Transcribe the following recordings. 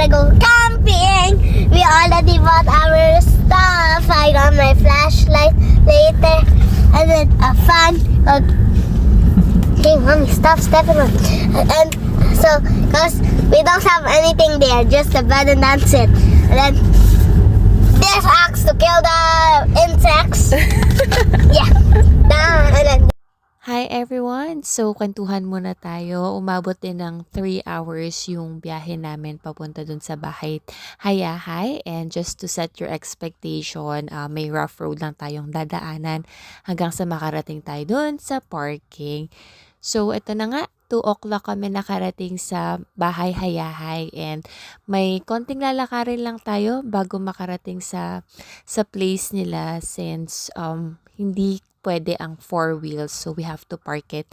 gonna go camping. We already bought our stuff. I got my flashlight later. And then a fan. Hey, mommy, stop stepping on. And so, because we don't have anything there, just a bed and that's it. And then this axe to kill the insects. Yeah. And then Hi everyone! So, kwentuhan muna tayo. Umabot din ng 3 hours yung biyahe namin papunta dun sa Bahay, Hayahay. And just to set your expectation, may rough road lang tayong dadaanan hanggang sa makarating tayo dun sa parking. So, ito na nga. 2 o'clock kami nakarating sa Bahay Hayahay and may konting lalakarin lang tayo bago makarating sa place nila since hindi pwede ang 4 wheels. So, we have to park it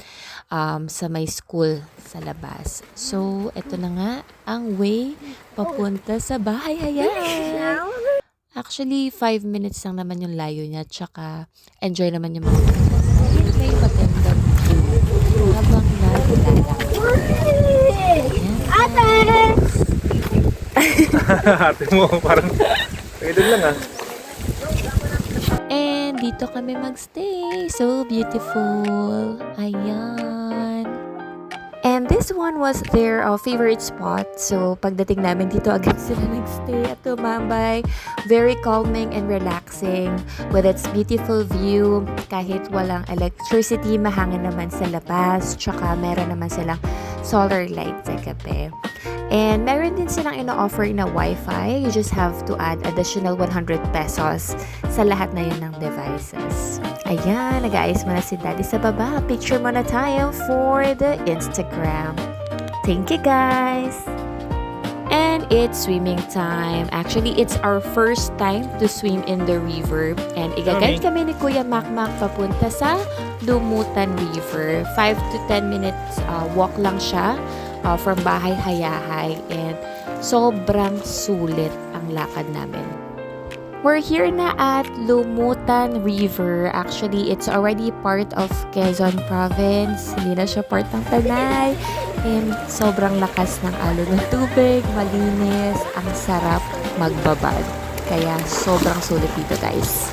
sa may school sa labas. So, eto na nga ang way papunta sa Bahay Hayahay. Actually, 5 minutes lang naman yung layo niya. Tsaka, enjoy naman yung mga may magandang view habang Ate mo, parang pwede lang And dito kami magstay. So beautiful. Ayan. And this one was their favorite spot. So pagdating namin dito agad sila nagstay at tumambay. Very calming and relaxing with its beautiful view. Kahit walang electricity, mahangin naman sa labas. Tsaka meron naman silang solar light sa gabi. And meron din silang ino-offer na Wi-Fi. You just have to add additional 100 pesos sa lahat na yun ng devices. Ayan, nag-aayos muna si Daddy sa baba. Picture muna tayo for the Instagram. Thank you guys! And it's swimming time. Actually, it's our first time to swim in the river. And igagad kami ni Kuya Makmak papunta sa Lumutan River. 5 to 10 minutes walk lang siya from Bahay Hayahay. And sobrang sulit ang lakad namin. We're here na at Lumutan River. Actually, it's already part of Quezon Province. Hindi na siya part ng Tanay. And sobrang lakas ng alon ng tubig, malinis, ang sarap magbabad. Kaya sobrang sulit dito guys.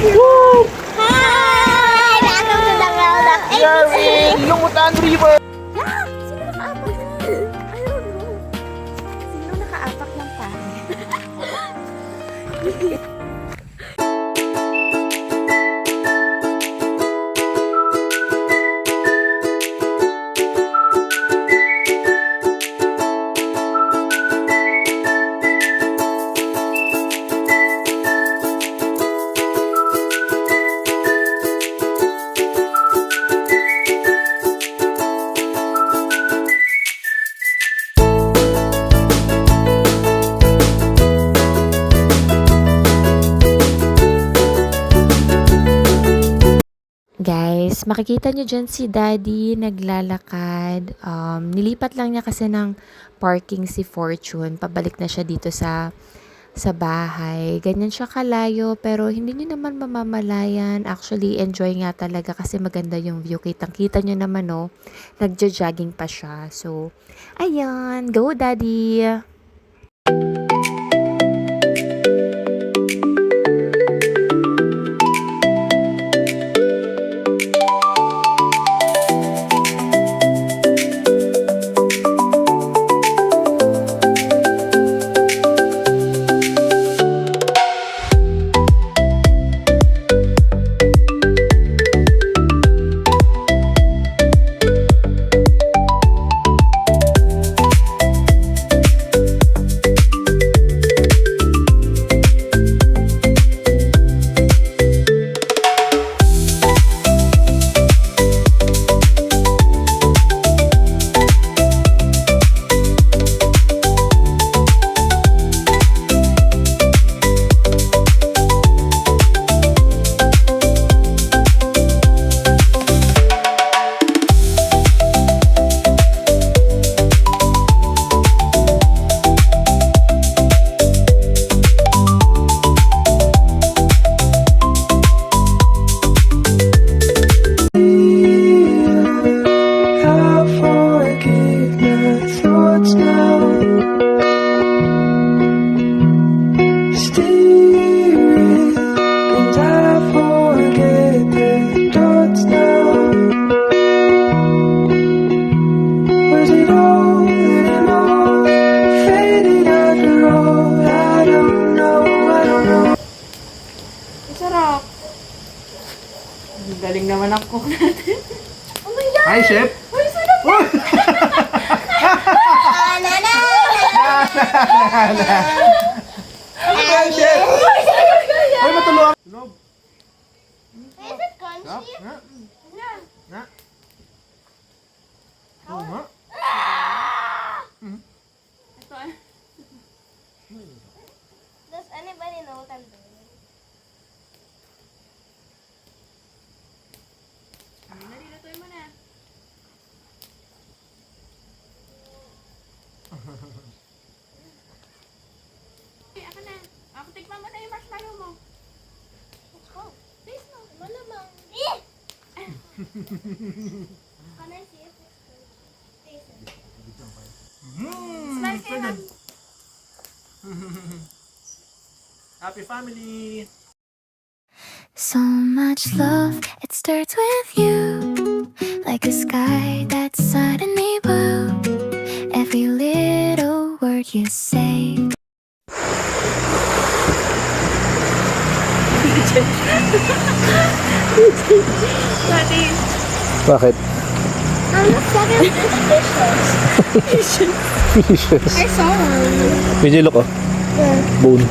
Woo! Hi! Welcome to the world of ABC! Lumutan River! Yeah! Sino nakaapak na? I don't know. Sino nakaapak ng pare? Guys, makikita nyo dyan si Daddy naglalakad. Nilipat lang niya kasi ng parking si Fortune. Pabalik na siya dito sa bahay. Ganyan siya kalayo pero hindi nyo naman mamamalayan. Actually, enjoy nga talaga kasi maganda yung view. Kitang-kita nyo naman, no? Nagja-jogging pa siya. So, ayan. Go, Daddy! Galing naman ang cook natin. Oh my God! Hi, chef! Uy, sarap na! Na na na! Hi, chef! Ay, matulog! Tulog! Is it crunchy? Nga? No. Nga? Oo nga. Does anybody know what I'm doing? Nilulutoy mo na. Ako na. Ako, tikman mo na yung marshmallow mo. Let's go. Taste mo. Malamang. Eh! Can I see if it's good? Taste it. Smell kayo. Happy family! So much love, it starts with you. Like a sky that's suddenly blue. Every little word you say. Bakit? I'm not second fishes. Delicious. I saw one. Medyo look, oh. Yeah. Bone.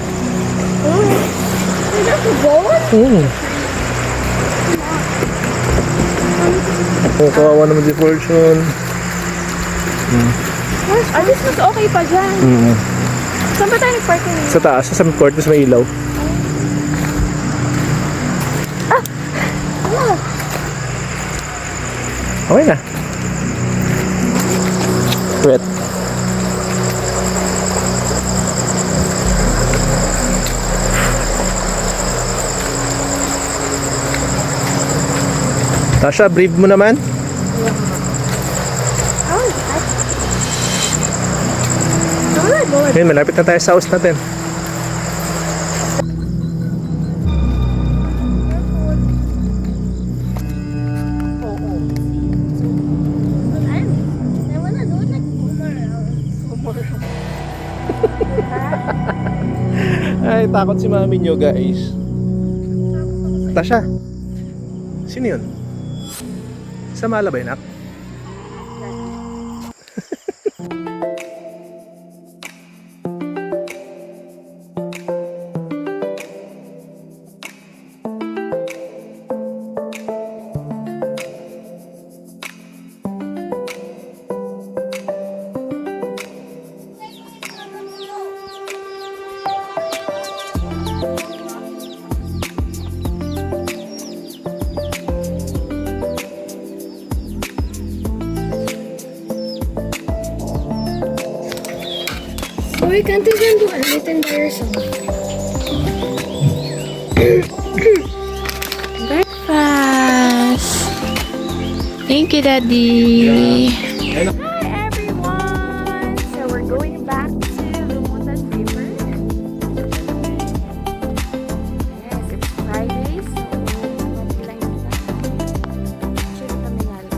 Oh. Is that the bone? Oh, kawawa naman si Fortune. At least mas okay pa dyan. Saan ba tayo nag-parking? Sa taas, sa court, sa may ilaw. Okay na. Wet. Tasha, brief mo naman. Ngayon, malapit na tayo sa house natin. I wanna do it like boomerang. Ay, takot si mami nyo, guys. Tasha, sino yun? Sa Malabay, nak? Why can't you even do anything by yourself? Breakfast. Thank you, Daddy. Ayun. Hi, everyone. So we're going back to Lumutan River. Yes, it's Friday, so mag-lang chill kami lalo.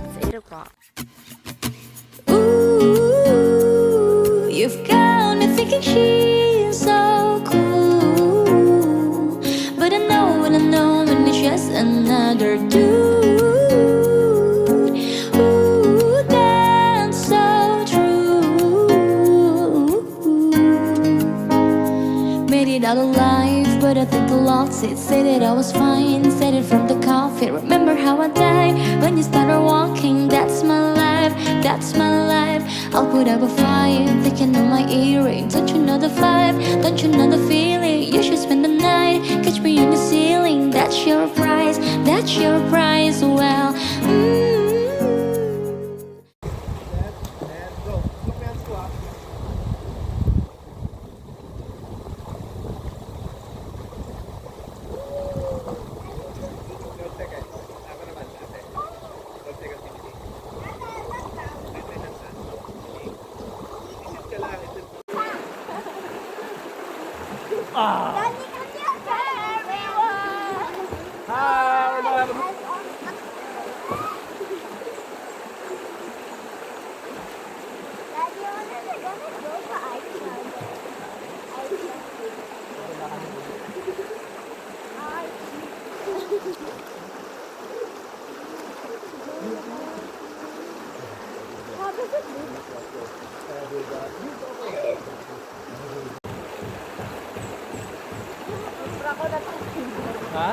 It's 8 o'clock. Ooh, you've got me thinking she's so cool. But I know when it's just another dude. Ooh, that's so true. Made it out alive, but I think I lost it. Said that I was fine, said it from the coffee. Remember how I died when you started walking? That's my life, that's my life. I'll put up a fight, thinking on my earring. Don't you know the vibe? Don't you know the feeling? You should spend the night, catch me on the ceiling. That's your prize, that's your prize. Well, Daddy, can you tell everyone? Daddy, when are they gonna go to Iceland? Iceland. Ha?